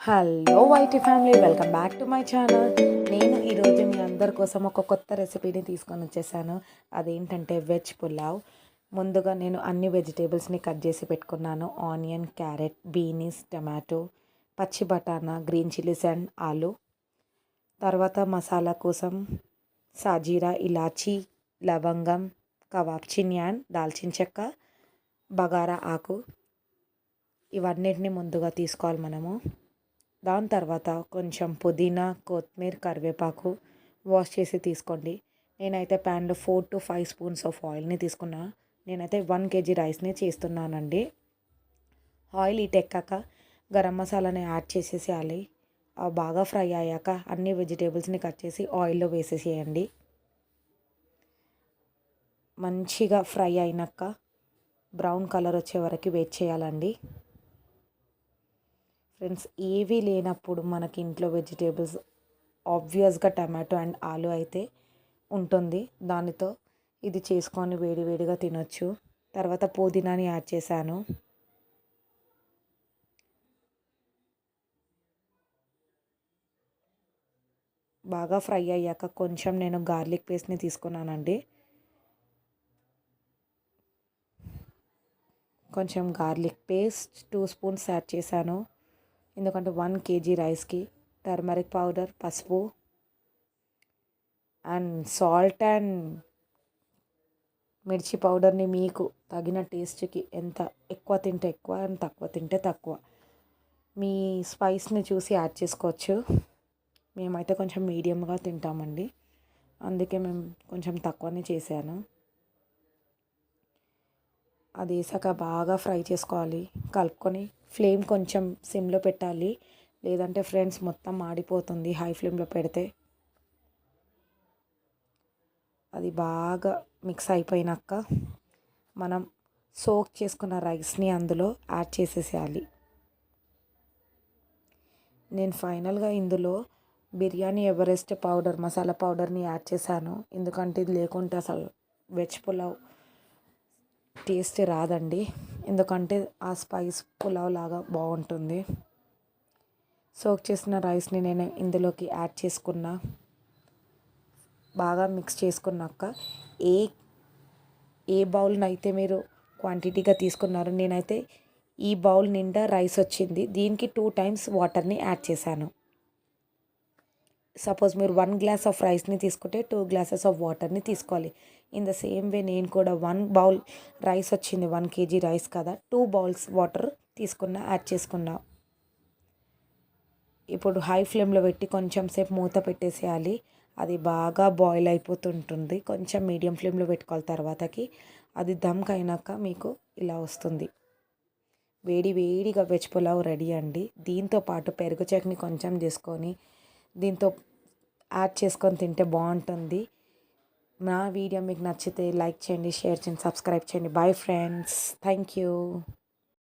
Hello YT family, welcome back to my channel. నేను ఈరోజు మీ అందరి కోసం ఒక కొత్త రెసిపీని తీసుకొని వచ్చేసాను. అదేంటంటే వెజ్ పులావ్. ముందుగా నేను అన్ని వెజిటేబుల్స్ని కట్ చేసి పెట్టుకున్నాను. ఆనియన్, క్యారెట్, బీనీస్, టమాటో, పచ్చి బఠానా, గ్రీన్ చిల్లీస్ అండ్ ఆలు. తర్వాత మసాలా కోసం సాజీరా, ఇలాచీ, లవంగం, కబాబ్ చిన్ని అండ్ దాల్చిన చెక్క, బగారా ఆకు, ఇవన్నిటిని ముందుగా తీసుకోవాలి మనము. దాని తర్వాత కొంచెం పుదీనా, కొత్తిమీర, కరివేపాకు వాష్ చేసి తీసుకోండి. నేనైతే ప్యాన్లో 4 to 5 స్పూన్స్ ఆఫ్ ఆయిల్ని తీసుకున్నా. నేనైతే 1 kg రైస్ని చేస్తున్నానండి. ఆయిల్ ఎక్కాక గరం మసాలాని యాడ్ చేసేసేయాలి. బాగా ఫ్రై అయ్యాక అన్ని వెజిటేబుల్స్ని కట్ చేసి ఆయిల్లో వేసేసేయండి. మంచిగా ఫ్రై అయినాక బ్రౌన్ కలర్ వచ్చే వరకు వెయిట్ చేయాలండి. ఫ్రెండ్స్, ఏవీ లేనప్పుడు మనకి ఇంట్లో వెజిటేబుల్స్ ఆబ్వియస్గా టమాటో అండ్ ఆలు అయితే ఉంటుంది. దానితో ఇది చేసుకొని వేడివేడిగా తినొచ్చు. తర్వాత పుదీనాని యాడ్ చేశాను. బాగా ఫ్రై అయ్యాక కొంచెం నేను గార్లిక్ పేస్ట్ని తీసుకున్నానండి. కొంచెం గార్లిక్ పేస్ట్ 2 స్పూన్స్ యాడ్ చేశాను. ఎందుకంటే 1 kg రైస్కి. టర్మరిక్ పౌడర్, పసుపు అండ్ సాల్ట్ అండ్ మిర్చి పౌడర్ని మీకు తగిన టేస్ట్కి ఎంత ఎక్కువ తింటే ఎక్కువ అండ్ తక్కువ తింటే తక్కువ మీ స్పైస్ని చూసి యాడ్ చేసుకోవచ్చు. మేమైతే కొంచెం మీడియంగా తింటామండి, అందుకే మేము కొంచెం తక్కువనే చేశాను. అది వేసాక బాగా ఫ్రై చేసుకోవాలి. కలుపుకొని ఫ్లేమ్ కొంచెం సిమ్లో పెట్టాలి, లేదంటే ఫ్రెండ్స్ మొత్తం మాడిపోతుంది హై ఫ్లేమ్లో పెడితే. అది బాగా మిక్స్ అయిపోయినాక మనం సోక్ చేసుకున్న రైస్ని అందులో యాడ్ చేసేసేయాలి. నేను ఫైనల్గా ఇందులో బిర్యానీ ఎవరెస్ట్ పౌడర్, మసాలా పౌడర్ని యాడ్ చేశాను. ఎందుకంటే ఇది లేకుంటే అసలు వెజ్ పులావ్ టేస్ట్ రాదండి. ఎందుకంటే ఆ స్పైస్ పులావ్ లాగా బాగుంటుంది. సోక్ చేసిన రైస్ని నేను ఇందులోకి యాడ్ చేసుకున్నా. బాగా మిక్స్ చేసుకున్నాక ఏ బౌల్ని అయితే మీరు క్వాంటిటీగా తీసుకున్నారో, నేనైతే ఈ బౌల్ నిండా రైస్ వచ్చింది. దీనికి 2 times వాటర్ని యాడ్ చేశాను. సపోజ్ మీరు 1 glass ఆఫ్ రైస్ని తీసుకుంటే 2 glasses ఆఫ్ వాటర్ని తీసుకోవాలి. ఇన్ ద సేమ్ వే నేను కూడా 1 bowl రైస్ వచ్చింది, 1 kg రైస్ కదా, 2 bowls వాటర్ తీసుకున్నా, యాడ్ చేసుకున్నా. ఇప్పుడు హై ఫ్లేమ్లో పెట్టి కొంచెం సేపు మూత పెట్టేసేయాలి. అది బాగా బాయిల్ అయిపోతుంటుంది. కొంచెం మీడియం ఫ్లేమ్లో పెట్టుకోవాలి. తర్వాతకి అది దమ్కి అయినాక మీకు ఇలా వస్తుంది. వేడి వేడిగా వెజ్ పులావ్ రెడీ అండి. దీంతో పాటు పెరుగు చట్నీ కొంచెం చేసుకొని దీంతో యాడ్ చేసుకొని తింటే బాగుంటుంది. నా వీడియో మీకు నచ్చితే లైక్ చేయండి, షేర్ చేయండి, సబ్స్క్రైబ్ చేయండి. Bye friends, thank you.